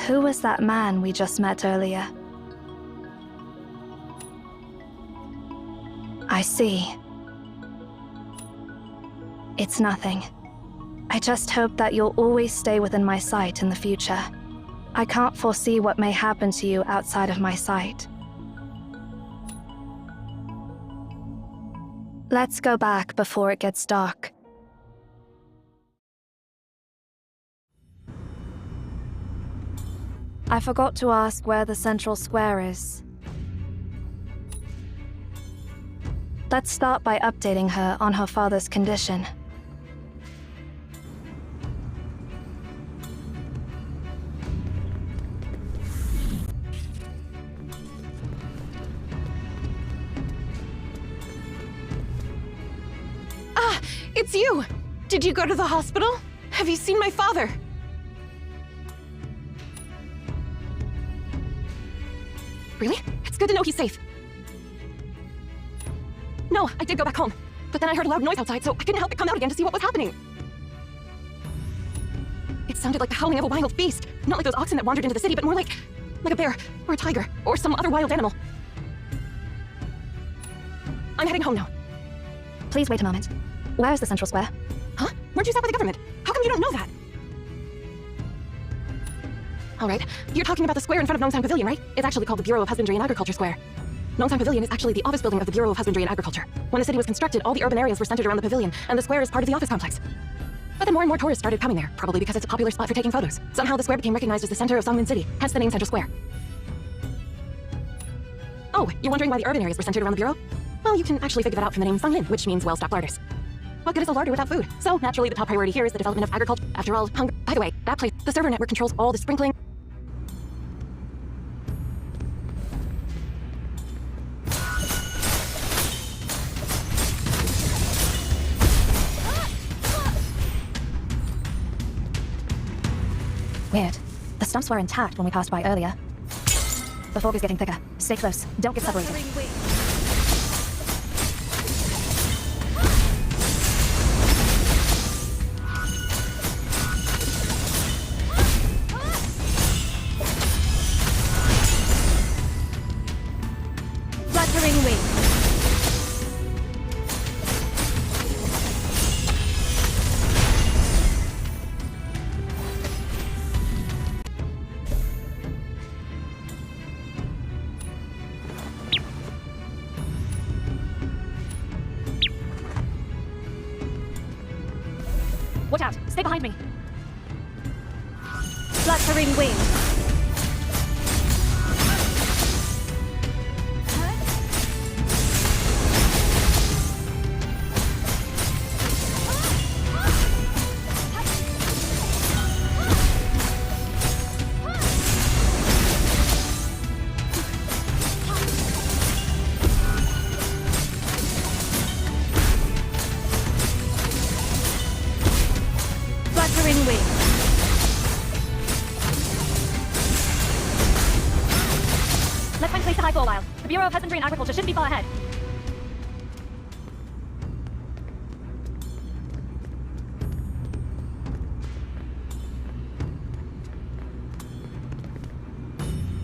Who was that man we just met earlier? I see. It's nothing. I just hope that you'll always stay within my sight in the future. I can't foresee what may happen to you outside of my sight. Let's go back before it gets dark. I forgot to ask where the central square is. Let's start by updating her on her father's condition. Ah, it's you! Did you go to the hospital? Have you seen my father? Really? It's good to know he's safe. No, I did go back home. But then I heard a loud noise outside, so I couldn't help but come out again to see what was happening. It sounded like the howling of a wild beast. Not like those oxen that wandered into the city, but more like a bear, or a tiger, or some other wild animal. I'm heading home now. Please wait a moment. Where is the central square? Huh? Weren't you set by the government? How come you don't know that? All right, you're talking about the square in front of Nongsang Pavilion, right? It's actually called the Bureau of Husbandry and Agriculture Square. Nongsang Pavilion is actually the office building of the Bureau of Husbandry and Agriculture. When the city was constructed, all the urban areas were centered around the pavilion, and the square is part of the office complex. But then more and more tourists started coming there, probably because it's a popular spot for taking photos. Somehow the square became recognized as the center of Songmin City, hence the name Central Square. Oh, you're wondering why the urban areas were centered around the Bureau? Well, you can actually figure that out from the name Songmin, which means well-stocked larders. What good is a larder without food? So, naturally, the top priority here is the development of agriculture. After all, hunger. By the way, that place, the server network controls all the sprinkling. Weird. The stumps were intact when we passed by earlier. The fog is getting thicker. Stay close. Don't get separated. Fluttering wing. Watch out! Stay behind me! Fluttering wing! Fluttering wing! Let's find a place to hide for a while. The Bureau of Husbandry and Agriculture shouldn't be far ahead.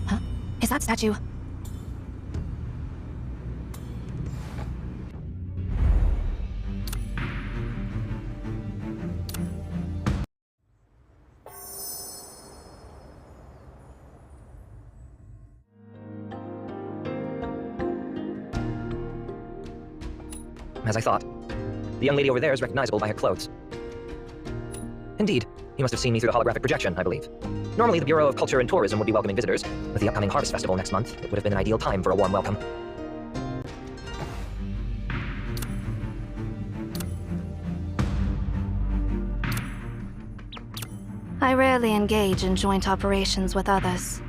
Huh? Is that statue? As I thought. The young lady over there is recognizable by her clothes. Indeed, you must have seen me through the holographic projection, I believe. Normally, the Bureau of Culture and Tourism would be welcoming visitors. With the upcoming Harvest Festival next month, it would have been an ideal time for a warm welcome. I rarely engage in joint operations with others.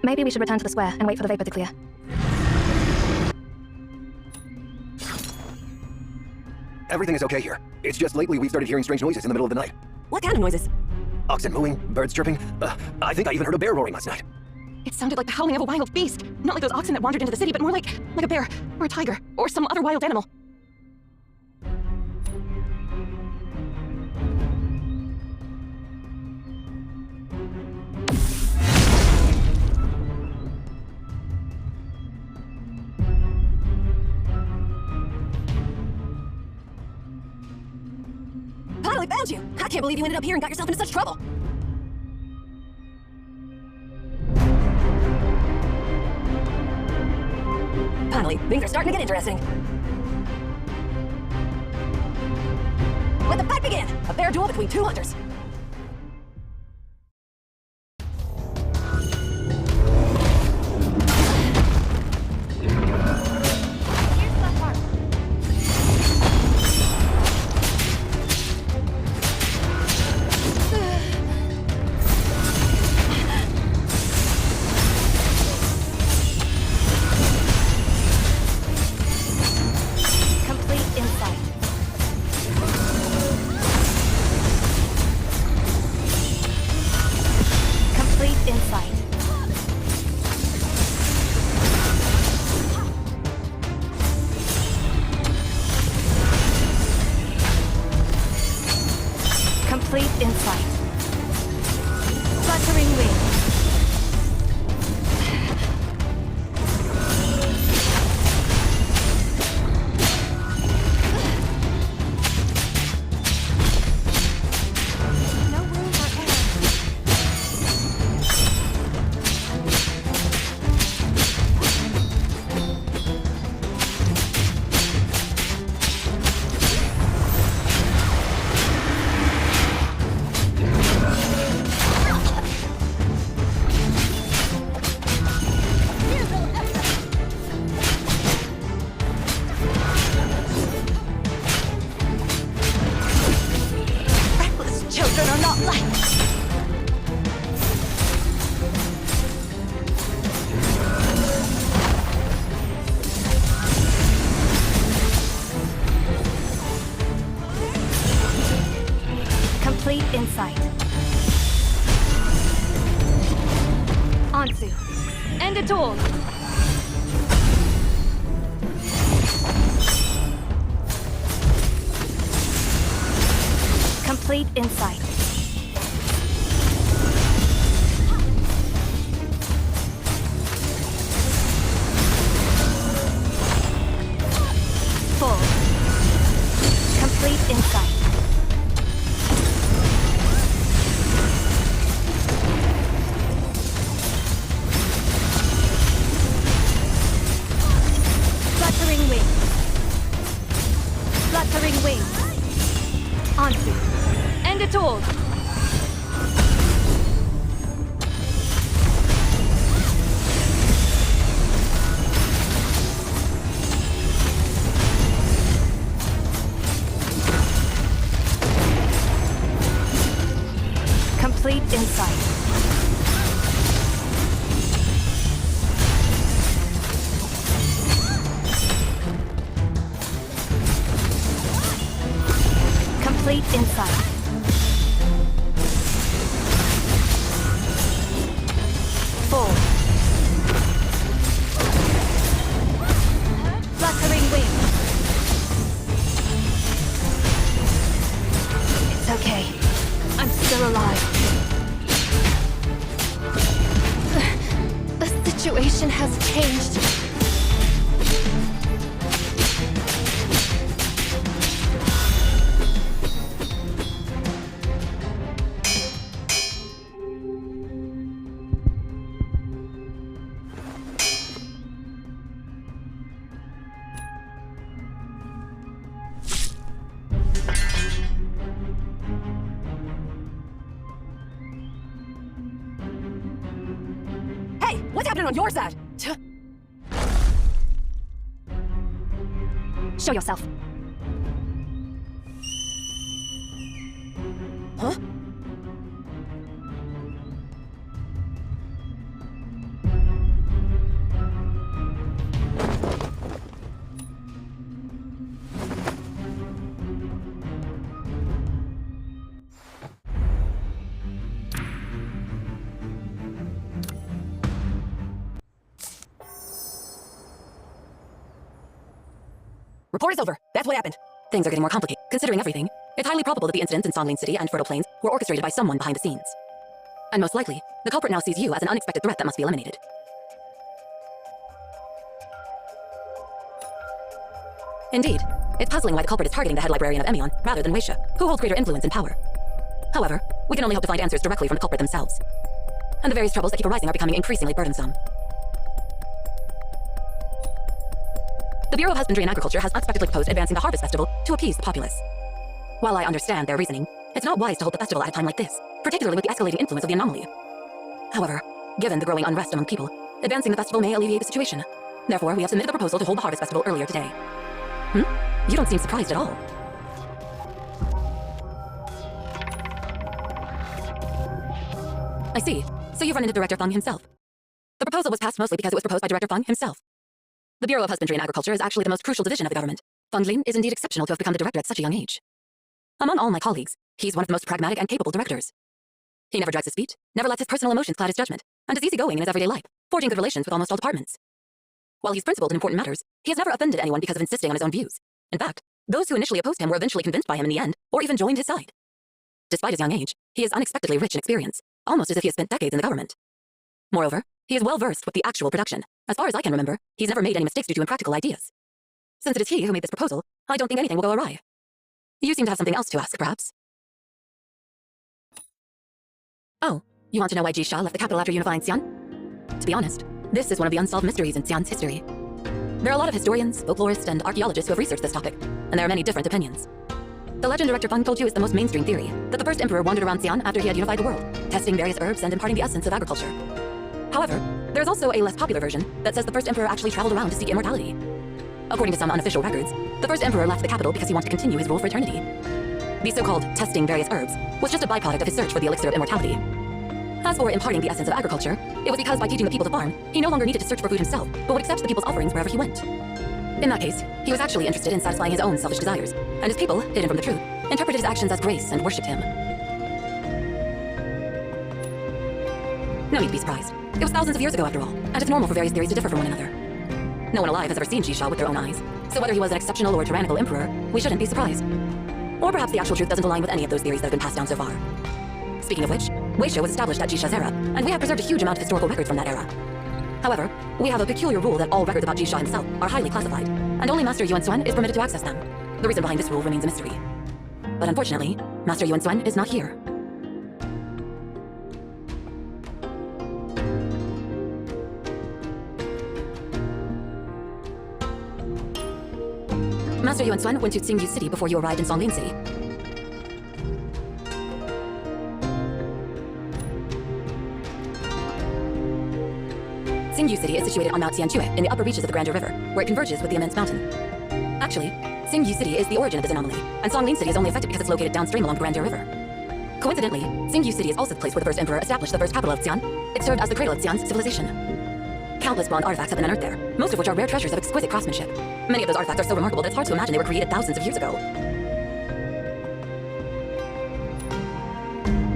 Maybe we should return to the square and wait for the vapor to clear. Everything is okay here. It's just lately we've started hearing strange noises in the middle of the night. What kind of noises? Oxen mooing, birds chirping. I think I even heard a bear roaring last night. It sounded like the howling of a wild beast. Not like those oxen that wandered into the city, but more like a bear, or a tiger, or some other wild animal. Finally found you! I can't believe you ended up here and got yourself into such trouble! Finally, things are starting to get interesting. Let the fight begin! A fair duel between two hunters. Complete insight. Fluttering wings. No room for error. Reckless children are not liked. Complete insight. Ansu. End it all. Complete insight. Full. Complete insight. Fluttering wings. Fluttering wings. Ansu. End it all. Complete insight. Complete insight. Full. Fluttering wings. It's okay. I'm still alive. The situation has changed. Hey, what's happening on your side? Show yourself. Huh? Report is over. That's what happened. Things are getting more complicated. Considering everything, it's highly probable that the incidents in Songlin City and Fertile Plains were orchestrated by someone behind the scenes. And most likely, the culprit now sees you as an unexpected threat that must be eliminated. Indeed, it's puzzling why the culprit is targeting the head librarian of Emion rather than Weisha, who holds greater influence and power. However, we can only hope to find answers directly from the culprit themselves. And the various troubles that keep arising are becoming increasingly burdensome. The Bureau of Husbandry and Agriculture has unexpectedly proposed advancing the Harvest Festival to appease the populace. While I understand their reasoning, it's not wise to hold the festival at a time like this, particularly with the escalating influence of the anomaly. However, given the growing unrest among people, advancing the festival may alleviate the situation. Therefore, we have submitted the proposal to hold the Harvest Festival earlier today. You don't seem surprised at all. I see. So you've run into Director Feng himself. The proposal was passed mostly because it was proposed by Director Feng himself. The Bureau of Husbandry and Agriculture is actually the most crucial division of the government. Feng Lin is indeed exceptional to have become the director at such a young age. Among all my colleagues, he's one of the most pragmatic and capable directors. He never drags his feet, never lets his personal emotions cloud his judgment, and is easygoing in his everyday life, forging good relations with almost all departments. While he's principled in important matters, he has never offended anyone because of insisting on his own views. In fact, those who initially opposed him were eventually convinced by him in the end, or even joined his side. Despite his young age, he is unexpectedly rich in experience, almost as if he has spent decades in the government. Moreover, he is well versed with the actual production. As far as I can remember, he's never made any mistakes due to impractical ideas. Since it is he who made this proposal, I don't think anything will go awry. You seem to have something else to ask, perhaps? Oh, you want to know why Jisha left the capital after unifying Xi'an? To be honest, this is one of the unsolved mysteries in Xi'an's history. There are a lot of historians, folklorists, and archaeologists who have researched this topic, and there are many different opinions. The legend Director Feng told you is the most mainstream theory, that the first emperor wandered around Xi'an after he had unified the world, testing various herbs and imparting the essence of agriculture. However, there's also a less popular version that says the first emperor actually traveled around to seek immortality. According to some unofficial records, the first emperor left the capital because he wanted to continue his rule for eternity. The so-called testing various herbs was just a byproduct of his search for the elixir of immortality. As for imparting the essence of agriculture, it was because by teaching the people to farm, he no longer needed to search for food himself, but would accept the people's offerings wherever he went. In that case, he was actually interested in satisfying his own selfish desires, and his people, hidden from the truth, interpreted his actions as grace and worshipped him. No need to be surprised. It was thousands of years ago after all, and it's normal for various theories to differ from one another. No one alive has ever seen Jisha with their own eyes, so whether he was an exceptional or tyrannical emperor, we shouldn't be surprised. Or perhaps the actual truth doesn't align with any of those theories that have been passed down so far. Speaking of which, Weisha was established at Jisha's era, and we have preserved a huge amount of historical records from that era. However, we have a peculiar rule that all records about Jisha himself are highly classified, and only Master Yuan Xuan is permitted to access them. The reason behind this rule remains a mystery. But unfortunately, Master Yuan Xuan is not here. Master Yuan Xuan went to Xingyu City before you arrived in Songlin City. Xingyu City is situated on Mount Xianjue in the upper reaches of the Grandeur River, where it converges with the immense mountain. Actually, Xingyu City is the origin of this anomaly, and Songlin City is only affected because it's located downstream along the Grandeur River. Coincidentally, Xingyu City is also the place where the first emperor established the first capital of Xi'an. It served as the cradle of Xi'an's civilization. Countless bronze artifacts have been unearthed there, most of which are rare treasures of exquisite craftsmanship. Many of those artifacts are so remarkable that it's hard to imagine they were created thousands of years ago.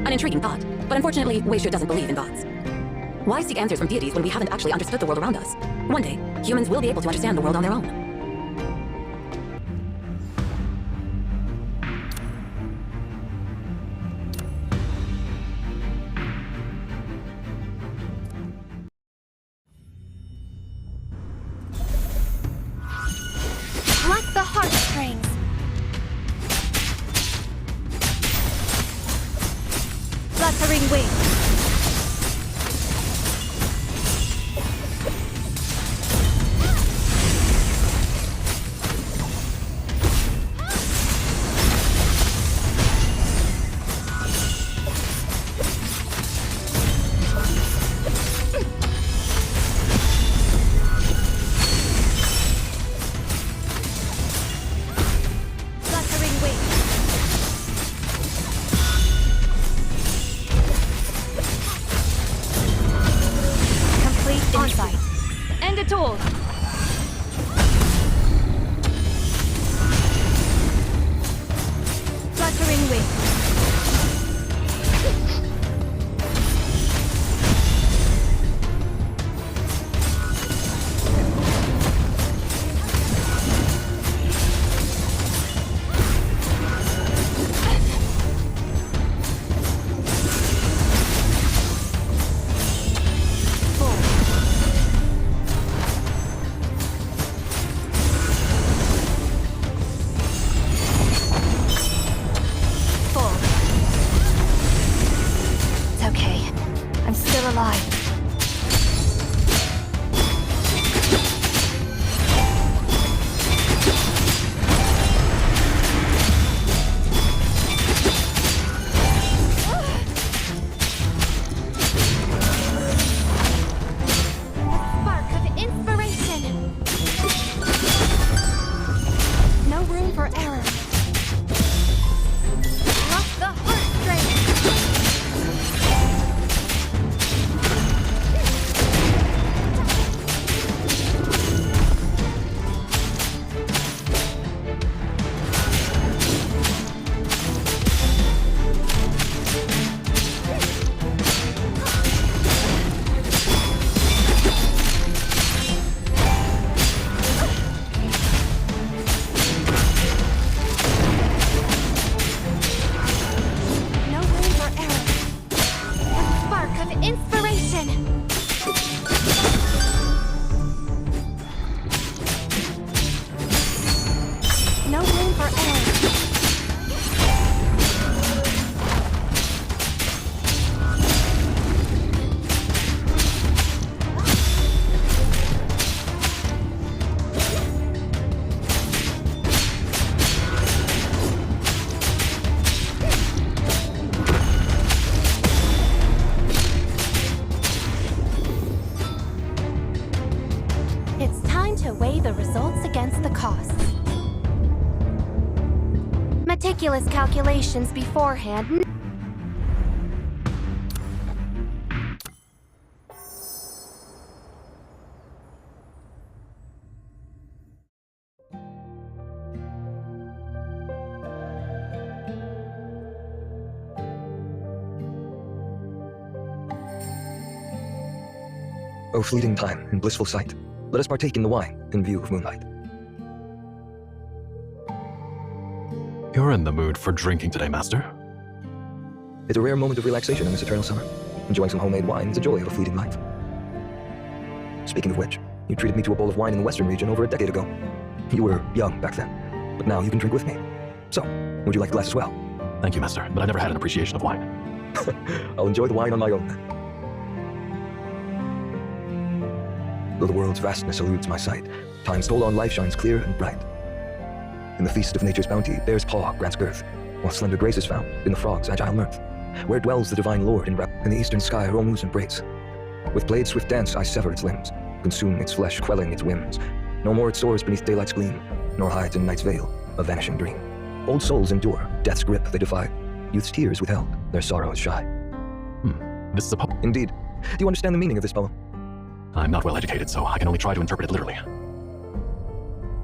An intriguing thought, but unfortunately, Weisha doesn't believe in gods. Why seek answers from deities when we haven't actually understood the world around us? One day, humans will be able to understand the world on their own. Like the heartstrings. Fluttering wings. for error. Lock the heartstrings. No room for error. A spark of inspiration. No room for error. It's time to weigh the results against the costs. Meticulous calculations beforehand. O fleeting time and blissful sight, let us partake in the wine in view of moonlight. You're in the mood for drinking today, Master. It's a rare moment of relaxation in this eternal summer. Enjoying some homemade wine is the joy of a fleeting life. Speaking of which, you treated me to a bowl of wine in the western region over a decade ago. You were young back then, but now you can drink with me. So, would you like a glass as well? Thank you, Master, but I never had an appreciation of wine. I'll enjoy the wine on my own then. Though the world's vastness eludes my sight, time's toll-on life shines clear and bright. In the feast of nature's bounty, bear's paw grants girth, while slender grace is found in the frog's agile mirth. Where dwells the divine lord in the eastern sky Romu's embrace. With blade's swift dance I sever its limbs, consume its flesh, quelling its whims. No more it soars beneath daylight's gleam, nor hides in night's veil a vanishing dream. Old souls endure, death's grip they defy. Youth's tears withheld, their sorrow is shy. This is a poem. Indeed. Do you understand the meaning of this poem? I'm not well educated, so I can only try to interpret it literally.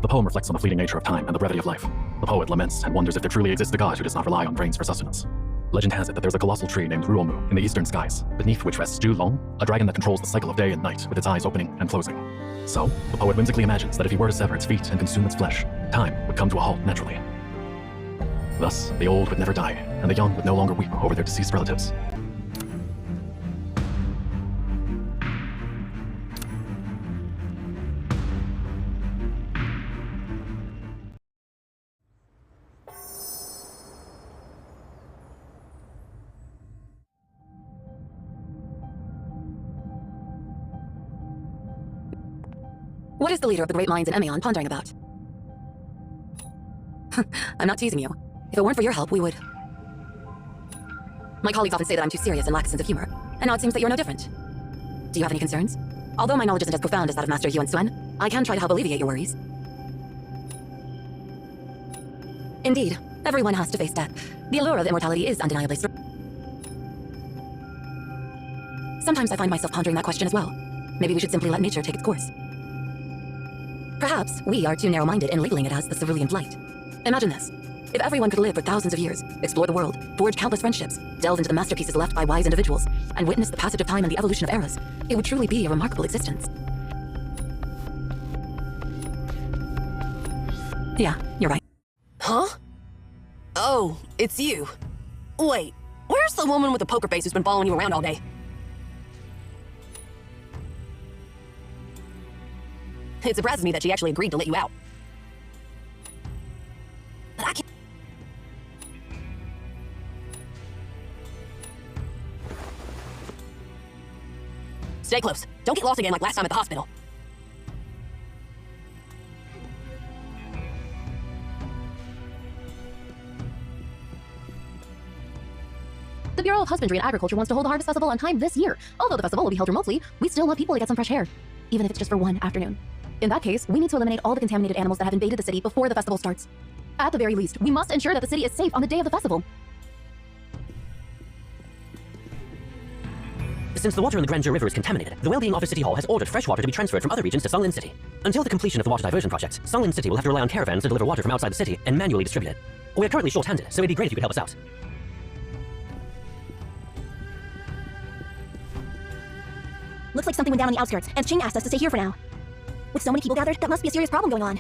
The poem reflects on the fleeting nature of time and the brevity of life. The poet laments and wonders if there truly exists a god who does not rely on brains for sustenance. Legend has it that there's a colossal tree named Ruomu in the eastern skies, beneath which rests Long, a dragon that controls the cycle of day and night with its eyes opening and closing. So, the poet whimsically imagines that if he were to sever its feet and consume its flesh, time would come to a halt naturally. Thus, the old would never die, and the young would no longer weep over their deceased relatives. What is the leader of the great minds in Emion pondering about? I'm not teasing you. If it weren't for your help, we would... My colleagues often say that I'm too serious and lack a sense of humor, and now it seems that you're no different. Do you have any concerns? Although my knowledge isn't as profound as that of Master Yuan Suen, I can try to help alleviate your worries. Indeed, everyone has to face death. The allure of immortality is undeniably strong. Sometimes I find myself pondering that question as well. Maybe we should simply let nature take its course. Perhaps we are too narrow-minded in labeling it as the cerulean light. Imagine this. If everyone could live for thousands of years, explore the world, forge countless friendships, delve into the masterpieces left by wise individuals, and witness the passage of time and the evolution of eras, it would truly be a remarkable existence. Yeah, you're right. Huh? Oh, it's you. Wait, where's the woman with the poker face who's been following you around all day? It surprises me that she actually agreed to let you out. But I can't... Stay close. Don't get lost again like last time at the hospital. The Bureau of Husbandry and Agriculture wants to hold the Harvest Festival on time this year. Although the festival will be held remotely, we still want people to get some fresh air, even if it's just for one afternoon. In that case, we need to eliminate all the contaminated animals that have invaded the city before the festival starts. At the very least, we must ensure that the city is safe on the day of the festival. Since the water in the Grandeur River is contaminated, the Wellbeing Office City Hall has ordered fresh water to be transferred from other regions to Songlin City. Until the completion of the water diversion projects, Songlin City will have to rely on caravans to deliver water from outside the city and manually distribute it. We are currently short-handed, so it'd be great if you could help us out. Looks like something went down on the outskirts, and Ching asked us to stay here for now. With so many people gathered, that must be a serious problem going on.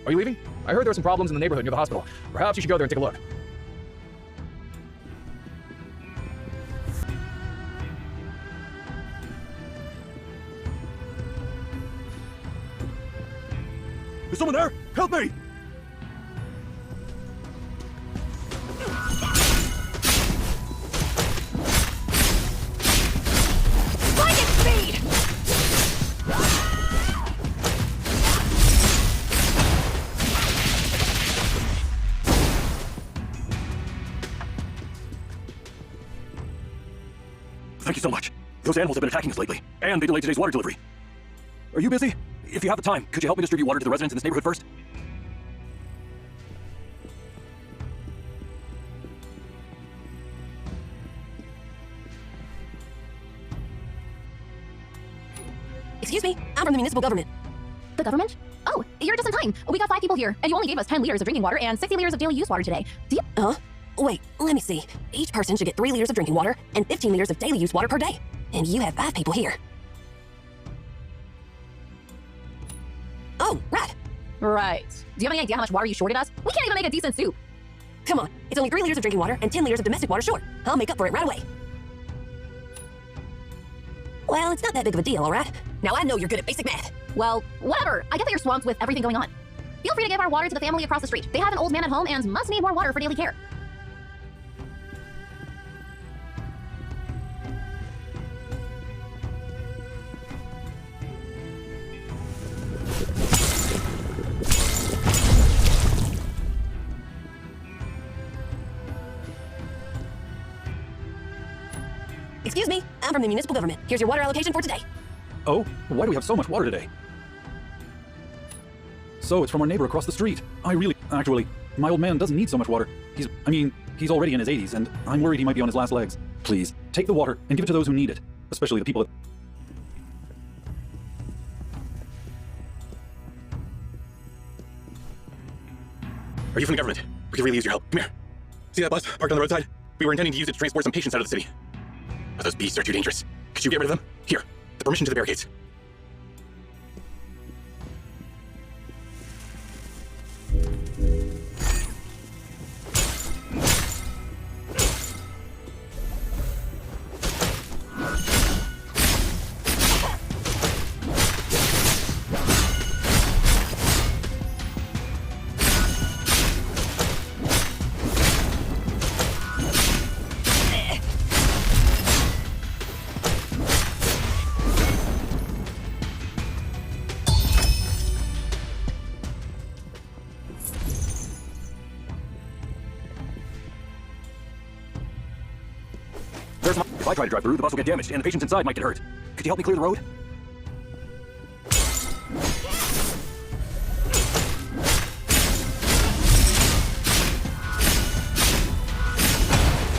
Are you leaving? I heard there were some problems in the neighborhood near the hospital. Perhaps you should go there and take a look. Is someone there? Help me! Lightning speed! Thank you so much. Those animals have been attacking us lately, and they delayed today's water delivery. Are you busy? If you have the time, could you help me distribute water to the residents in this neighborhood first? Excuse me, I'm from the municipal government. The government? Oh, you're just in time. We got 5 people here, and you only gave us 10 liters of drinking water and 60 liters of daily use water today. Do you? Huh? Wait, let me see. Each person should get 3 liters of drinking water and 15 liters of daily use water per day. And you have 5 people here. Oh, right. Right. Do you have any idea how much water you shorted us? We can't even make a decent soup. Come on, it's only 3 liters of drinking water and 10 liters of domestic water short. I'll make up for it right away. Well, it's not that big of a deal, all right? Now I know you're good at basic math. Well, whatever. I get that you're swamped with everything going on. Feel free to give our water to the family across the street. They have an old man at home and must need more water for daily care. Excuse me, I'm from the municipal government. Here's your water allocation for today. Oh, why do we have so much water today? So it's from our neighbor across the street. Actually, my old man doesn't need so much water. He's already in his 80s, and I'm worried he might be on his last legs. Please, take the water and give it to those who need it, especially the people that... Are you from the government? We could really use your help. Come here. See that bus parked on the roadside? We were intending to use it to transport some patients out of the city. But those beasts are too dangerous. Could you get rid of them? Here, the permission to the barricades. If I try to drive through, the bus will get damaged, and the patients inside might get hurt. Could you help me clear the road?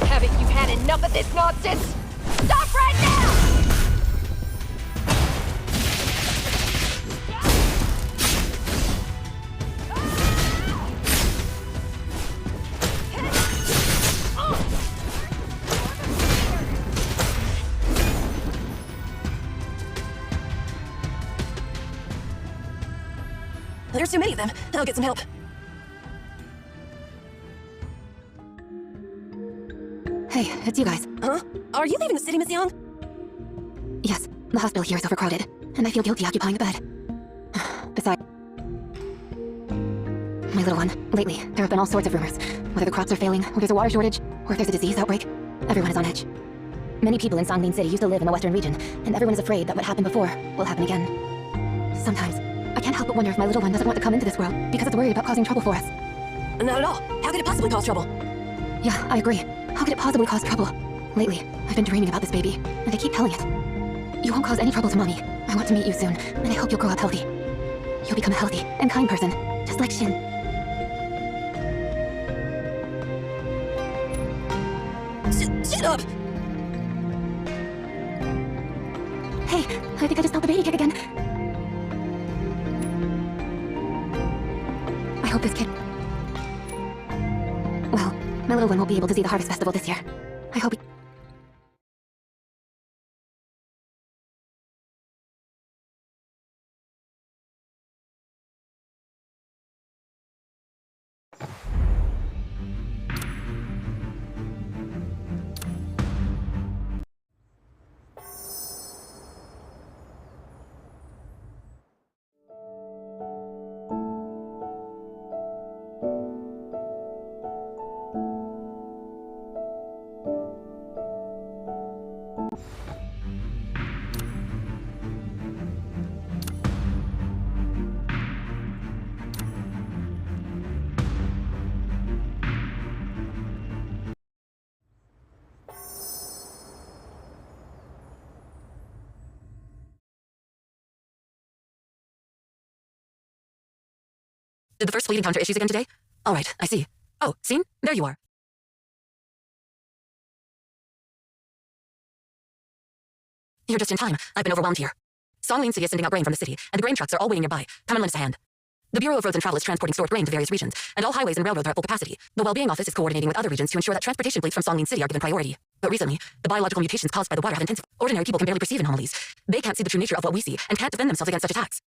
Haven't you had enough of this nonsense? Stop right now! There's too many of them. I'll get some help. Hey, it's you guys. Huh? Are you leaving the city, Miss Young? Yes, the hospital here is overcrowded, and I feel guilty occupying the bed. Besides, my little one, lately, there have been all sorts of rumors. Whether the crops are failing, or there's a water shortage, or if there's a disease outbreak, everyone is on edge. Many people in Songlin City used to live in the western region, and everyone is afraid that what happened before will happen again. Sometimes, I can't help but wonder if my little one doesn't want to come into this world because it's worried about causing trouble for us. Not at all. How could it possibly cause trouble? Yeah, I agree. How could it possibly cause trouble? Lately, I've been dreaming about this baby, and I keep telling it. You won't cause any trouble to Mommy. I want to meet you soon, and I hope you'll grow up healthy. You'll become a healthy and kind person, just like Shin. Shut up! Hey, I think I just felt the baby kick again. I hope this kid... Well, my little one won't be able to see the Harvest Festival this year. I hope he... Did the first fleet encounter issues again today? All right, I see. Oh, Scene? There you are. You're just in time. I've been overwhelmed here. Songlin City is sending out grain from the city, and the grain trucks are all waiting nearby. Come and lend us a hand. The Bureau of Roads and Travel is transporting stored grain to various regions, and all highways and railroads are at full capacity. The Wellbeing Office is coordinating with other regions to ensure that transportation fleets from Songlin City are given priority. But recently, the biological mutations caused by the water have intensified. Ordinary people can barely perceive anomalies. They can't see the true nature of what we see, and can't defend themselves against such attacks.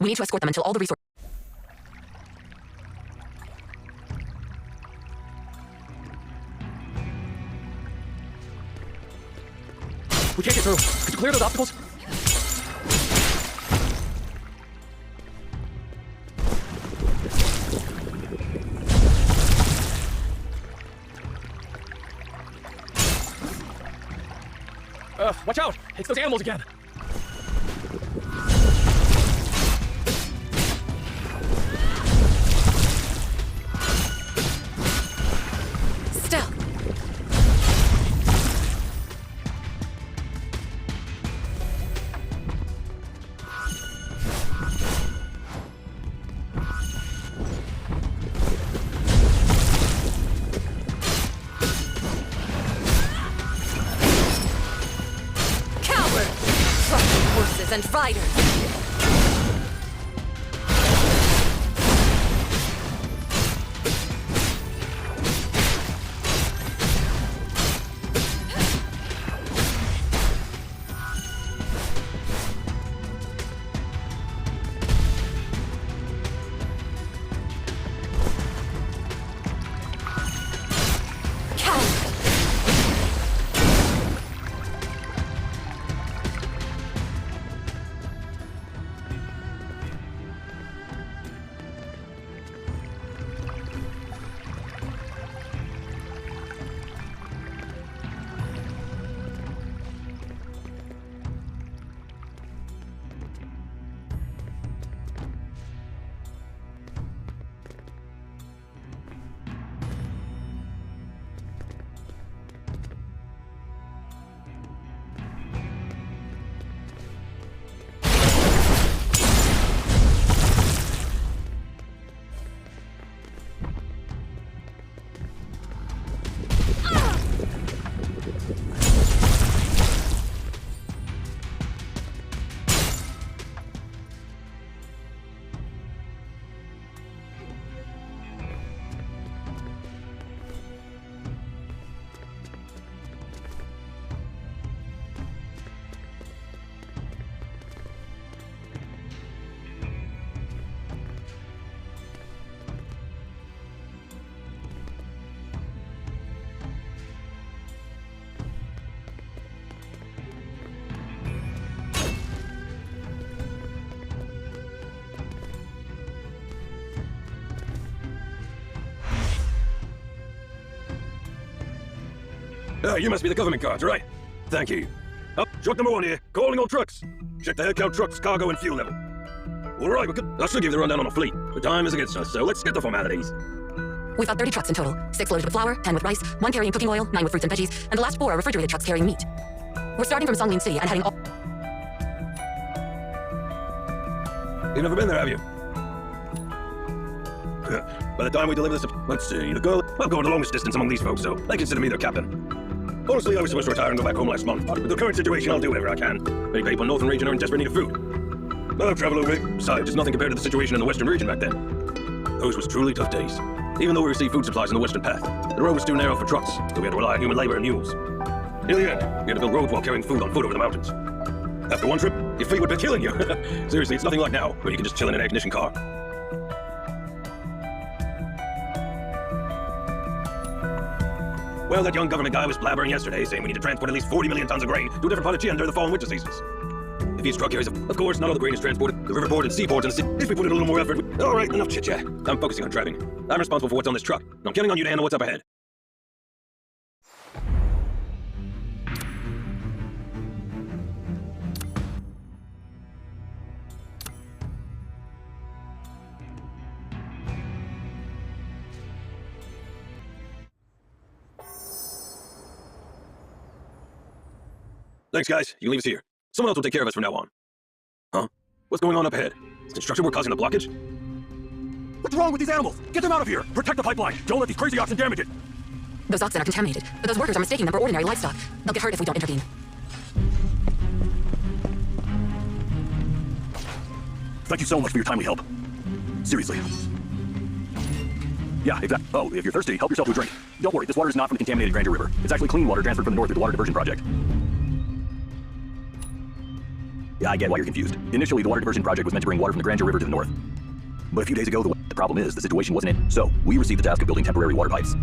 We need to escort them until all the resources... We can't get through. Could you clear those obstacles? Watch out! It's those animals again! Still. And riders. You must be the government guards, right? Thank you. Up, truck number 1 here. Calling all trucks. Check the headcount trucks, cargo, and fuel level. All right, we're good. I should give the rundown on the fleet, but time is against us, so let's get the formalities. We've got 30 trucks in total. 6 loaded with flour, 10 with rice, 1 carrying cooking oil, 9 with fruits and veggies, and the last 4 are refrigerated trucks carrying meat. We're starting from Songlin City and heading all... You've never been there, have you? By the time we deliver this... Let's see, the girl... I'm going the longest distance among these folks, so they consider me their captain. Honestly, I was supposed to retire and go back home last month, but with the current situation, I'll do whatever I can. Many people in the northern region are in desperate need of food. I've traveled over it. Besides, it's nothing compared to the situation in the western region back then. Those was truly tough days. Even though we received food supplies in the western path, the road was too narrow for trucks, so we had to rely on human labor and mules. In the end, we had to build roads while carrying food on foot over the mountains. After one trip, your feet would be killing you. Seriously, it's nothing like now, where you can just chill in an air-conditioned car. Well, that young government guy was blabbering yesterday, saying we need to transport at least 40 million tons of grain to a different part of China during the fall and winter seasons. If each truck carries, of course, not all the grain is transported. The riverport and seaports and the city. If we put in a little more effort, all right, enough chit-chat. I'm focusing on driving. I'm responsible for what's on this truck, and I'm counting on you to handle what's up ahead. Thanks, guys. You can leave us here. Someone else will take care of us from now on. Huh? What's going on up ahead? Is construction work causing the blockage? What's wrong with these animals? Get them out of here! Protect the pipeline! Don't let these crazy oxen damage it! Those oxen are contaminated, but those workers are mistaking them for ordinary livestock. They'll get hurt if we don't intervene. Thank you so much for your timely help. Seriously. Yeah, exactly. Oh, if you're thirsty, help yourself to a drink. Don't worry, this water is not from the contaminated Granger River. It's actually clean water transferred from the north through the water diversion project. Yeah, I get why you're confused. Initially, the water diversion project was meant to bring water from the Granger River to the north. But a few days ago, the problem is, the situation wasn't it. So, we received the task of building temporary water pipes.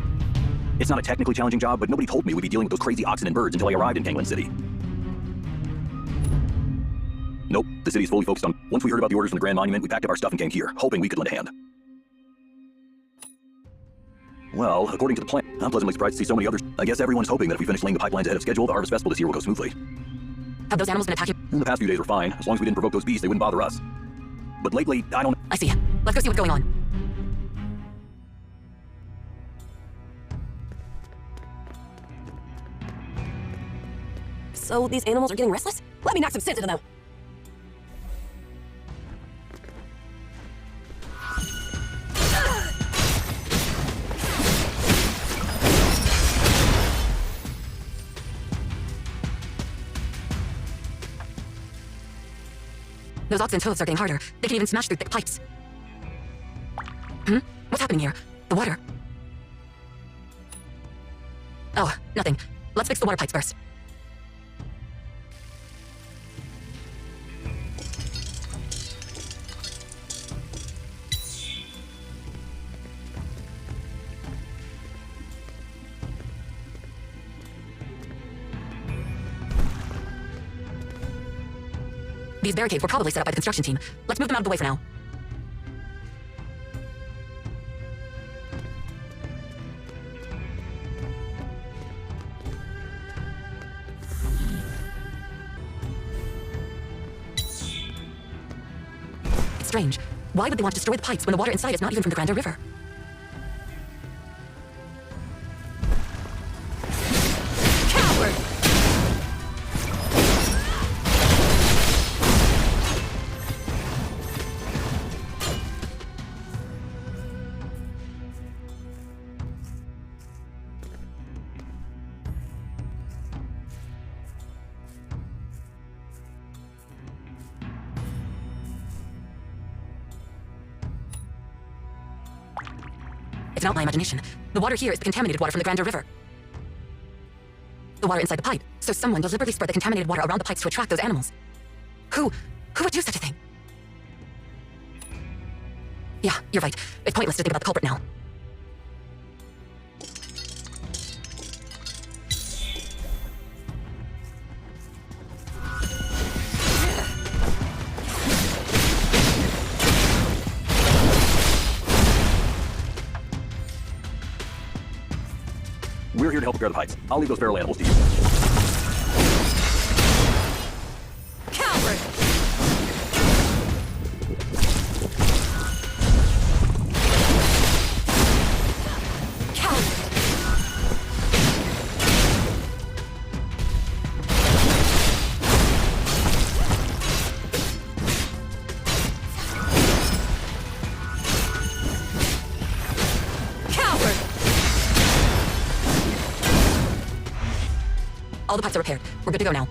It's not a technically challenging job, but nobody told me we'd be dealing with those crazy oxen and birds until I arrived in Kangland City. Nope, the city's fully focused on... Once we heard about the orders from the Grand Monument, we packed up our stuff and came here, hoping we could lend a hand. Well, according to the plan, I'm pleasantly surprised to see so many others. I guess everyone's hoping that if we finish laying the pipelines ahead of schedule, the Harvest Festival this year will go smoothly. Have those animals been attacking? In the past few days were fine. As long as we didn't provoke those beasts, they wouldn't bother us. But lately, I don't... I see. Let's go see what's going on. So these animals are getting restless? Let me knock some sense into them. Those oxen's hooves are getting harder. They can even smash through thick pipes. What's happening here? The water. Oh, nothing. Let's fix the water pipes first. These barricades were probably set up by the construction team. Let's move them out of the way for now. It's strange. Why would they want to destroy the pipes when the water inside is not even from the Grander River? Coward! It's not my imagination. The water here is the contaminated water from the Grander River. The water inside the pipe. So someone deliberately spread the contaminated water around the pipes to attract those animals. Who would do such a thing? Yeah, you're right. It's pointless to think about the culprit now. We're here to help repair the pipes. I'll leave those feral animals to you. Coward! All the pipes are repaired. We're good to go now.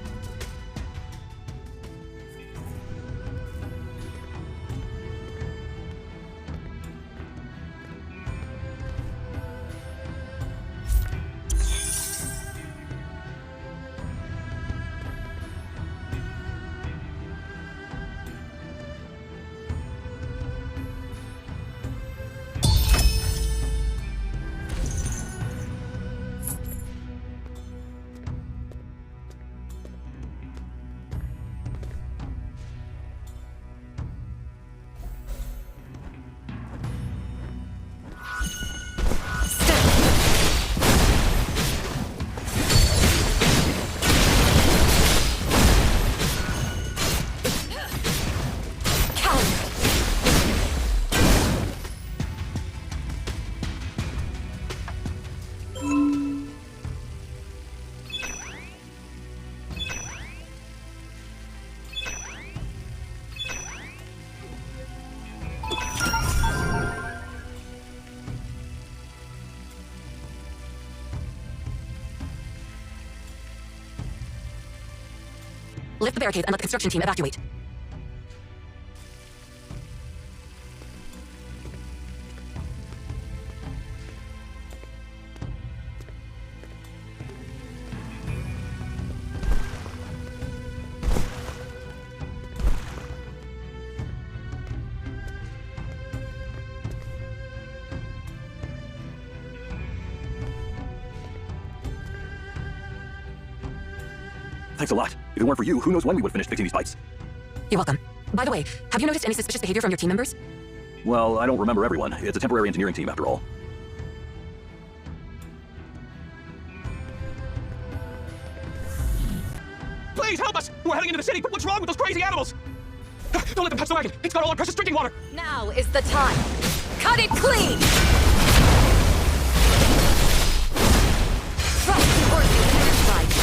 Lift the barricades and let the construction team evacuate. Thanks a lot. If it weren't for you, who knows when we would finish fixing these pipes? You're welcome. By the way, have you noticed any suspicious behavior from your team members? Well, I don't remember everyone. It's a temporary engineering team, after all. Please help us! We're heading into the city, but what's wrong with those crazy animals? Don't let them touch the wagon! It's got all our precious drinking water! Now is the time. Cut it clean! Trustworthy insight.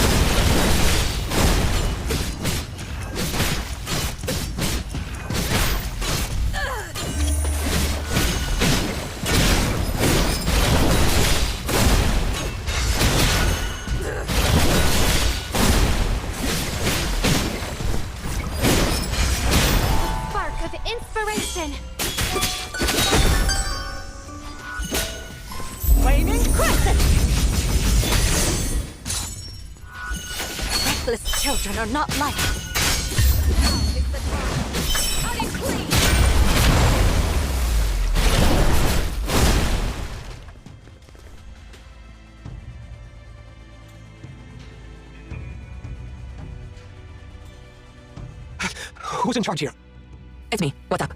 Spark of inspiration. Flaming crescent! Reckless children are not like us. It's the time. Cut it clean! Who's in charge here? It's me. What's up?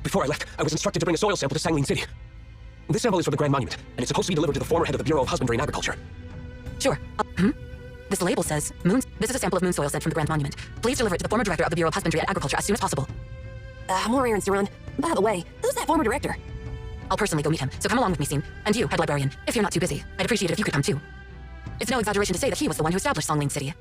Before I left, I was instructed to bring a soil sample to Sangling City. This sample is for the Grand Monument, and it's supposed to be delivered to the former head of the Bureau of Husbandry and Agriculture. Sure. This label says, this is a sample of moon soil sent from the Grand Monument. Please deliver it to the former director of the Bureau of Husbandry and Agriculture as soon as possible. More errands to run. By the way, who's that former director? I'll personally go meet him, so come along with me, Scene. And you, head librarian, if you're not too busy. I'd appreciate it if you could come too. It's no exaggeration to say that he was the one who established Songlane City.